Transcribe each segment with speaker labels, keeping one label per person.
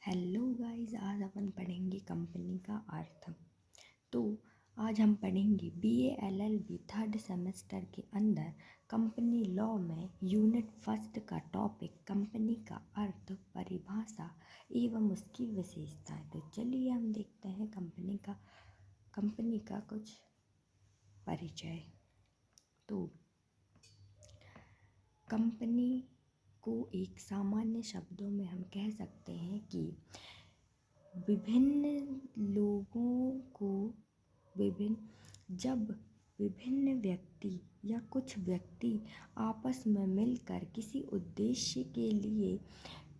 Speaker 1: Hello guys, आज अपन पढ़ेंगे company का अर्थ। तो आज हम पढ़ेंगे बीए एलएलबी थर्ड सेमेस्टर के अंदर कंपनी लॉ में यूनिट फर्स्ट का टॉपिक कंपनी का अर्थ, परिभाषा एवं उसकी विशेषताएं। तो चलिए हम देखते हैं कंपनी का कुछ परिचय। तो कंपनी को एक सामान्य शब्दों में हम कह सकते हैं कि जब विभिन्न व्यक्ति या कुछ व्यक्ति आपस में मिलकर किसी उद्देश्य के लिए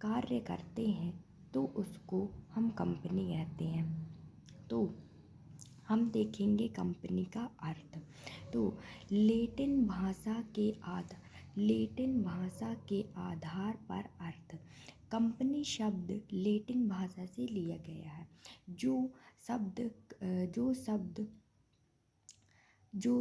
Speaker 1: कार्य करते हैं तो उसको हम कंपनी कहते हैं। तो हम देखेंगे कंपनी का अर्थ। तो लैटिन भाषा के आधार पर अर्थ। कंपनी शब्द लैटिन भाषा से लिया गया है, जो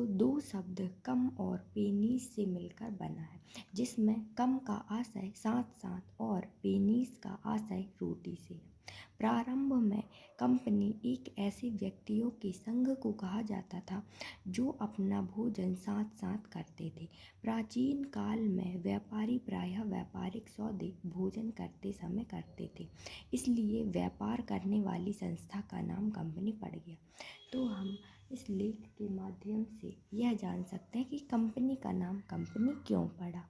Speaker 1: दो शब्द कम और पेनीस से मिलकर बना है, जिसमें कम का आशय साथ साथ और पेनीस का आशय रोटी से है। प्रारंभ में कंपनी एक ऐसे व्यक्तियों के संघ को कहा जाता था जो अपना भोजन साथ साथ करते थे। प्राचीन काल में व्यापारी प्रायः व्यापारिक सौदे भोजन करते समय करते थे, इसलिए व्यापार करने वाली संस्था का नाम कंपनी पड़ गया। तो हम इस लेख के माध्यम से यह जान सकते हैं कि कंपनी का नाम कंपनी क्यों पड़ा।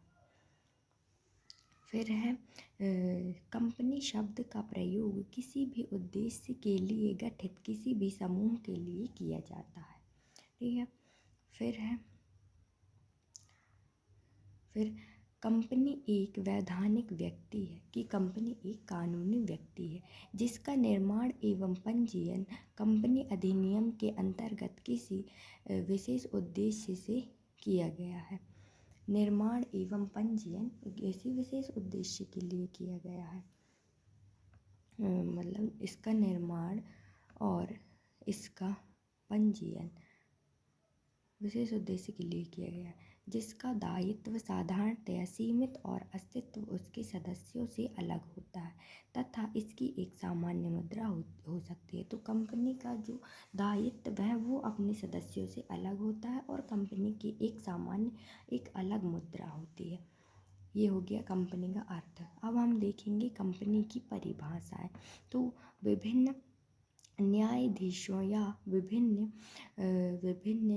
Speaker 1: फिर है कंपनी शब्द का प्रयोग किसी भी उद्देश्य के लिए गठित किसी भी समूह के लिए किया जाता है। ठीक है। फिर कंपनी एक वैधानिक व्यक्ति है कि कंपनी एक कानूनी व्यक्ति है जिसका निर्माण एवं पंजीयन कंपनी अधिनियम के अंतर्गत किसी विशेष उद्देश्य से किया गया है। निर्माण एवं पंजीयन किसी विशेष उद्देश्य के लिए किया गया है, मतलब इसका निर्माण और इसका पंजीयन विशेष उद्देश्य के लिए किया गया है, जिसका दायित्व साधारणतया सीमित और अस्तित्व उसके सदस्यों से अलग होता है तथा इसकी एक सामान्य मुद्रा हो सकती है। तो कंपनी का जो दायित्व है वो अपने सदस्यों से अलग होता है और कंपनी की एक अलग मुद्रा होती है। ये हो गया कंपनी का अर्थ। अब हम देखेंगे कंपनी की परिभाषाएं। तो विभिन्न न्यायाधीशों या विभिन्न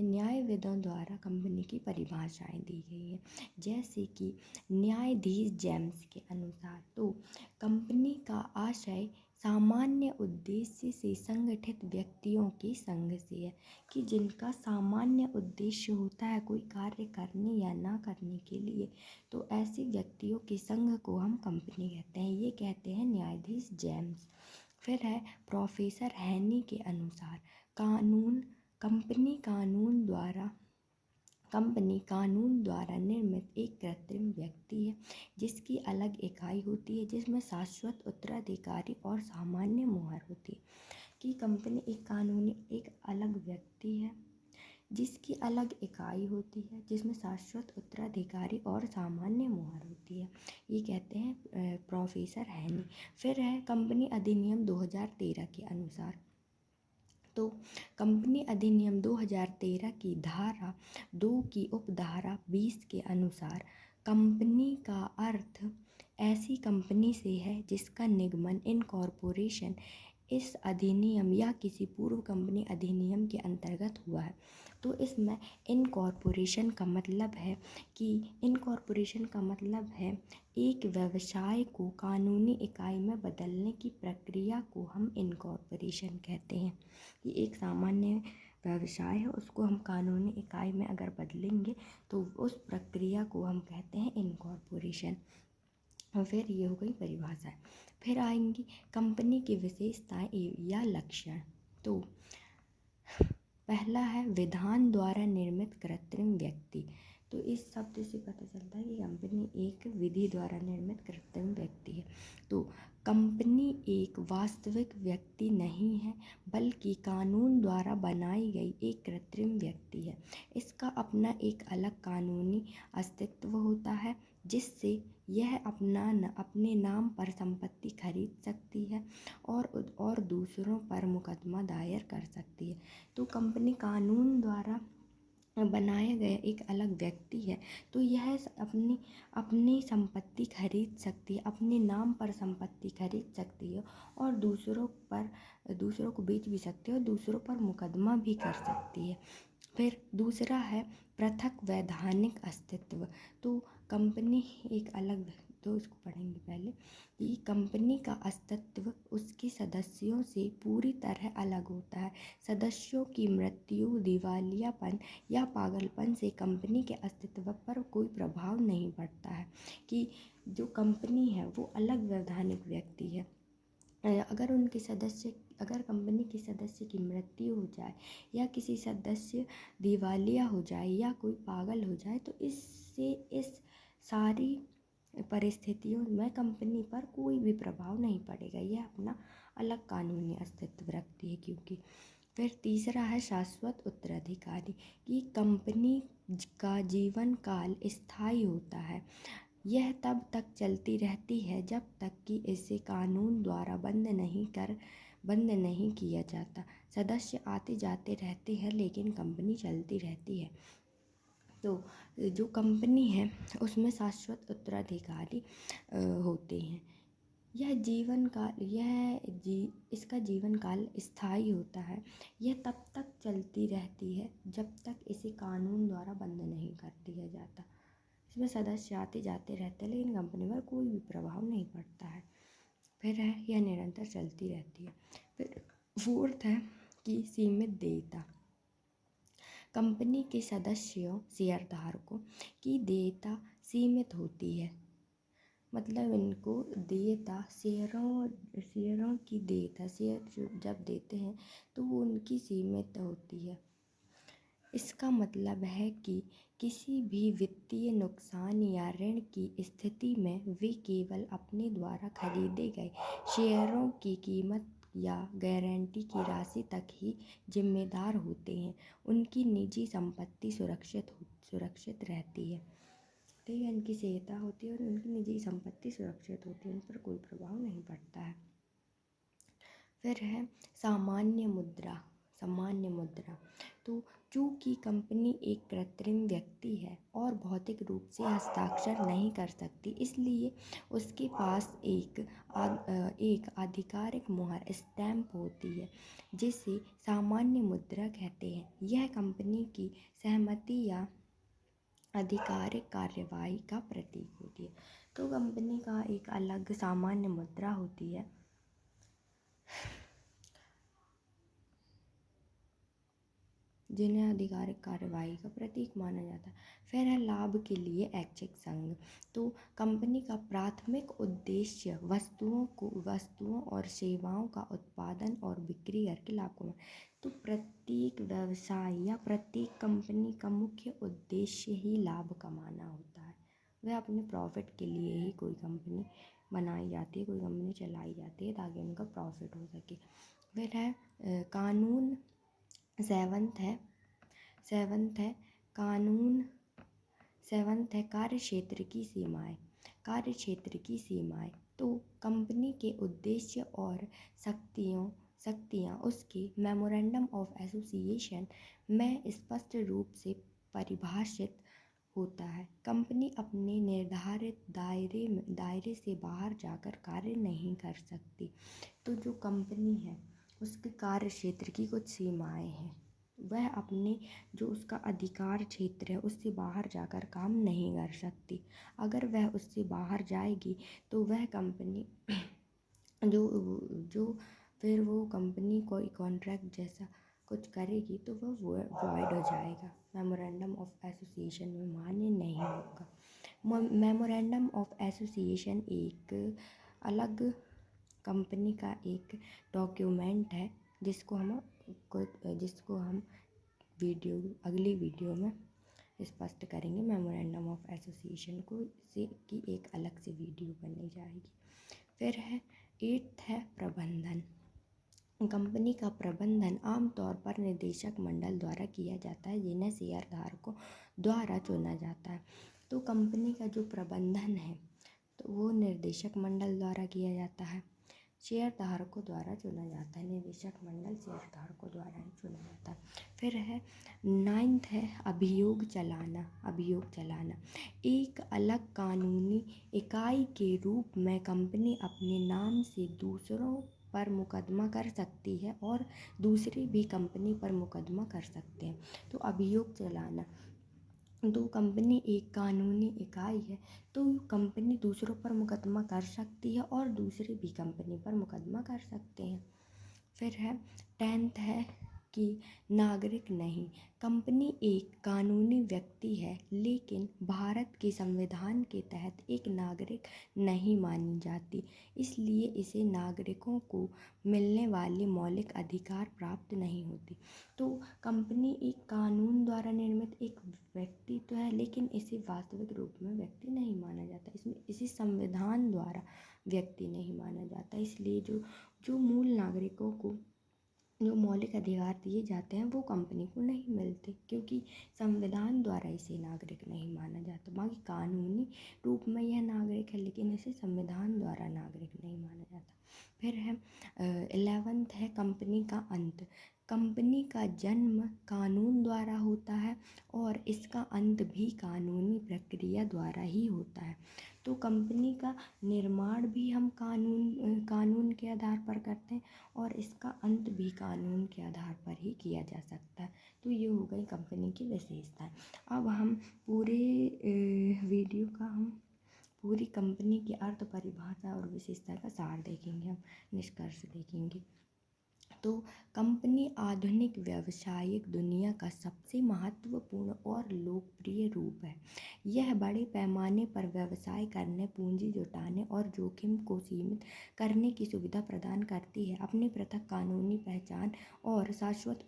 Speaker 1: न्यायविदों द्वारा कंपनी की परिभाषाएं दी गई है, जैसे कि न्यायाधीश जेम्स के अनुसार तो कंपनी का आशय सामान्य उद्देश्य से संगठित व्यक्तियों के संघ से है, कि जिनका सामान्य उद्देश्य होता है कोई कार्य करने या ना करने के लिए, तो ऐसे व्यक्तियों के संघ को हम कंपनी कहते हैं। ये कहते हैं न्यायाधीश जेम्स। फिर है प्रोफेसर हैनी के अनुसार कंपनी कानून द्वारा निर्मित एक कृत्रिम व्यक्ति है जिसकी अलग इकाई होती है, जिसमें शाश्वत उत्तराधिकारी और सामान्य मुहर होती है। कि कंपनी एक अलग व्यक्ति है जिसकी अलग इकाई होती है, जिसमें शाश्वत उत्तराधिकारी और सामान्य मुहर होती है। ये कहते हैं प्रोफेसर हैनी। फिर है कंपनी अधिनियम 2013 के अनुसार। तो कंपनी अधिनियम 2013 की धारा 2 की उपधारा 20 के अनुसार कंपनी का अर्थ ऐसी कंपनी से है जिसका निगमन इनकॉर्पोरेशन इस अधिनियम या किसी पूर्व कंपनी अधिनियम के अंतर्गत हुआ है। तो इसमें इनकॉर्पोरेशन का मतलब है एक व्यवसाय को कानूनी इकाई में बदलने की प्रक्रिया को हम इनकॉर्पोरेशन कहते हैं। कि एक सामान्य व्यवसाय है, उसको हम कानूनी इकाई में अगर बदलेंगे तो उस प्रक्रिया को हम कहते हैं इनकॉर्पोरेशन। और फिर ये हो गई परिभाषा। फिर आएंगी कंपनी की विशेषताएं या लक्षण। तो पहला है विधान द्वारा निर्मित कृत्रिम व्यक्ति। तो इस शब्द से पता चलता है कि कंपनी एक विधि द्वारा निर्मित कृत्रिम व्यक्ति है। तो कंपनी एक वास्तविक व्यक्ति नहीं है बल्कि कानून द्वारा बनाई गई एक कृत्रिम व्यक्ति है। इसका अपना एक अलग कानूनी अस्तित्व होता है जिससे यह अपने नाम पर संपत्ति खरीद सकती है और दूसरों पर मुकदमा दायर कर सकती है। तो कंपनी कानून द्वारा बनाया गया एक अलग व्यक्ति है, तो यह अपनी अपनी संपत्ति खरीद सकती है, अपने नाम पर संपत्ति खरीद सकती है और दूसरों को बेच भी सकती है और दूसरों पर मुकदमा भी कर सकती है। फिर दूसरा है पृथक वैधानिक अस्तित्व। तो कंपनी एक अलग, तो इसको पढ़ेंगे पहले कि कंपनी का अस्तित्व उसके सदस्यों से पूरी तरह अलग होता है। सदस्यों की मृत्यु, दिवालियापन या पागलपन से कंपनी के अस्तित्व पर कोई प्रभाव नहीं पड़ता है, कि जो कंपनी है वो अलग वैधानिक व्यक्ति है। अगर कंपनी के सदस्य की मृत्यु हो जाए या किसी सदस्य दिवालिया हो जाए या कोई पागल हो जाए, तो इस सारी परिस्थितियों में कंपनी पर कोई भी प्रभाव नहीं पड़ेगा, यह अपना अलग कानूनी अस्तित्व रखती है। क्योंकि फिर तीसरा है शाश्वत उत्तराधिकारी, कि कंपनी का जीवन काल स्थायी होता है। यह तब तक चलती रहती है जब तक कि इसे कानून द्वारा बंद नहीं किया जाता। सदस्य आते जाते रहते हैं लेकिन कंपनी चलती रहती है। तो जो कंपनी है उसमें शाश्वत उत्तराधिकारी होते हैं। इसका जीवन काल स्थायी होता है। यह तब तक चलती रहती है जब तक इसे कानून द्वारा बंद नहीं कर दिया जाता। इसमें सदस्य आते जाते रहते हैं लेकिन कंपनी पर कोई भी प्रभाव नहीं पड़ता है। फिर है यह निरंतर चलती रहती है। फिर फोर्थ है कि सीमित देयता। कंपनी के सदस्यों शेयरधारकों की देयता सीमित होती है, मतलब इनको देयता शेयरों की देयता, शेयर जब देते हैं तो वो उनकी सीमित होती है। इसका मतलब है कि किसी भी वित्तीय नुकसान या ऋण की स्थिति में वे केवल अपने द्वारा खरीदे गए शेयरों की कीमत या गारंटी की राशि तक ही जिम्मेदार होते हैं। उनकी निजी संपत्ति सुरक्षित रहती है। ठीक है, इनकी सहायता होती है और उनकी निजी संपत्ति सुरक्षित होती है, उन पर कोई प्रभाव नहीं पड़ता है। फिर है सामान्य मुद्रा। तो चूँकि कंपनी एक कृत्रिम व्यक्ति है और भौतिक रूप से हस्ताक्षर नहीं कर सकती, इसलिए उसके पास एक आधिकारिक मुहर स्टैम्प होती है जिसे सामान्य मुद्रा कहते हैं। यह कंपनी की सहमति या आधिकारिक कार्यवाही का प्रतीक होती है। तो कंपनी का एक अलग सामान्य मुद्रा होती है जिन्हें आधिकारिक कार्यवाही का प्रतीक माना जाता है। फिर है लाभ के लिए ऐच्छिक संघ। तो कंपनी का प्राथमिक उद्देश्य वस्तुओं और सेवाओं का उत्पादन और बिक्री करके लाभ कमाना। तो प्रत्येक व्यवसाय या प्रत्येक कंपनी का मुख्य उद्देश्य ही लाभ कमाना होता है। वह अपने प्रॉफिट के लिए ही कोई कंपनी बनाई जाती है, कोई कंपनी चलाई जाती है ताकि उनका प्रॉफिट हो सके। फिर है कानून। सेवंथ है कानून। सेवंथ है कार्यक्षेत्र की सीमाएं। तो कंपनी के उद्देश्य और शक्तियाँ उसके मेमोरेंडम ऑफ एसोसिएशन में स्पष्ट रूप से परिभाषित होता है। कंपनी अपने निर्धारित दायरे से बाहर जाकर कार्य नहीं कर सकती। तो जो कंपनी है उसके कार्य क्षेत्र की कुछ सीमाएं हैं। वह अपने जो उसका अधिकार क्षेत्र है उससे बाहर जाकर काम नहीं कर सकती। अगर वह उससे बाहर जाएगी तो वह कंपनी फिर वो कंपनी कोई कॉन्ट्रैक्ट जैसा कुछ करेगी तो वह वॉइड हो जाएगा, मेमोरेंडम ऑफ एसोसिएशन में मान्य नहीं होगा। मेमोरेंडम ऑफ एसोसिएशन एक अलग कंपनी का एक डॉक्यूमेंट है जिसको हम अगली वीडियो में स्पष्ट करेंगे। मेमोरेंडम ऑफ एसोसिएशन की एक अलग से वीडियो बननी जाएगी। फिर है 8th है प्रबंधन। कंपनी का प्रबंधन आमतौर पर निदेशक मंडल द्वारा किया जाता है जिन्हें शेयरधारकों द्वारा चुना जाता है। तो कंपनी का जो प्रबंधन है तो वो निर्देशक मंडल द्वारा किया जाता है, शेयरधारकों द्वारा चुना जाता है। निदेशक मंडल शेयरधारकों द्वारा ही चुना जाता है। फिर है 9th है अभियोग चलाना। अभियोग चलाना एक अलग कानूनी इकाई के रूप में कंपनी अपने नाम से दूसरों पर मुकदमा कर सकती है और दूसरे भी कंपनी पर मुकदमा कर सकते हैं। तो अभियोग चलाना, तो कंपनी एक कानूनी इकाई है तो कंपनी दूसरों पर मुकदमा कर सकती है और दूसरे भी कंपनी पर मुकदमा कर सकते हैं। फिर है 10th है कि नागरिक नहीं। कंपनी एक कानूनी व्यक्ति है लेकिन भारत के संविधान के तहत एक नागरिक नहीं मानी जाती, इसलिए इसे नागरिकों को मिलने वाले मौलिक अधिकार प्राप्त नहीं होती। तो कंपनी एक कानून द्वारा निर्मित एक व्यक्ति तो है लेकिन इसे वास्तविक रूप में व्यक्ति नहीं माना जाता, इसमें इसे संविधान द्वारा व्यक्ति नहीं माना जाता। इसलिए जो जो मूल नागरिकों को जो मौलिक अधिकार दिए जाते हैं वो कंपनी को नहीं मिलते, क्योंकि संविधान द्वारा इसे नागरिक नहीं माना जाता। बाकी कानूनी रूप में यह नागरिक है लेकिन इसे संविधान द्वारा नागरिक नहीं माना जाता। फिर है 11th है कंपनी का अंत। कंपनी का जन्म कानून द्वारा होता है और इसका अंत भी कानूनी प्रक्रिया द्वारा ही होता है। तो कंपनी का निर्माण भी हम कानून के आधार पर करते हैं और इसका अंत भी कानून के आधार पर ही किया जा सकता है। तो ये हो गई कंपनी की विशेषताएं। अब हम पूरे वीडियो का हम पूरी कंपनी की अर्थ परिभाषा और विशेषता का सार देखेंगे, हम निष्कर्ष देखेंगे। तो कंपनी आधुनिक व्यावसायिक दुनिया का सबसे महत्वपूर्ण और लोकप्रिय रूप है। यह बड़े पैमाने पर व्यवसाय करने, पूंजी जुटाने और जोखिम को सीमित करने की सुविधा प्रदान करती है। अपनी पृथक कानूनी पहचान और शाश्वत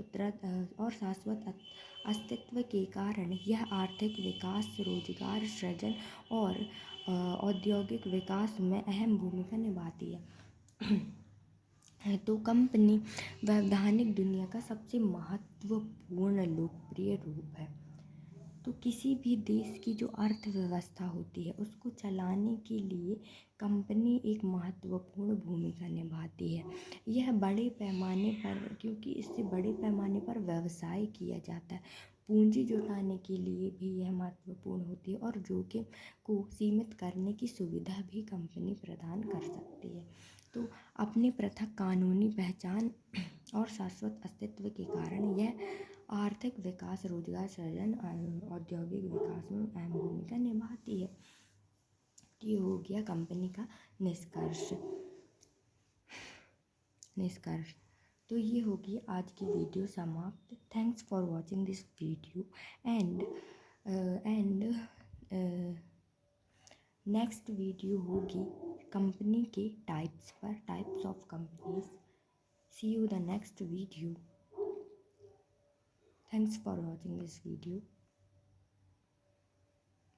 Speaker 1: अस्तित्व के कारण यह आर्थिक विकास, रोजगार सृजन और औद्योगिक विकास में अहम भूमिका निभाती है। तो कंपनी वैधानिक दुनिया का सबसे महत्वपूर्ण लोकप्रिय रूप है। तो किसी भी देश की जो अर्थव्यवस्था होती है उसको चलाने के लिए कंपनी एक महत्वपूर्ण भूमिका निभाती है। यह बड़े पैमाने पर, क्योंकि इससे बड़े पैमाने पर व्यवसाय किया जाता है, पूंजी जुटाने के लिए भी यह महत्वपूर्ण होती है और जोखिम को सीमित करने की सुविधा भी कंपनी प्रदान कर सकती है। तो अपनी पृथक कानूनी पहचान और शाश्वत अस्तित्व के कारण यह आर्थिक विकास, रोजगार सृजन और औद्योगिक विकास में अहम भूमिका निभाती है। ये हो गया कंपनी का निष्कर्ष। तो ये होगी आज की वीडियो समाप्त। Thanks for watching this video and next video होगी कंपनी के टाइप्स पर, types of companies. See you the next video. Thanks for watching this video.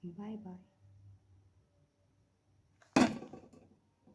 Speaker 1: Bye bye.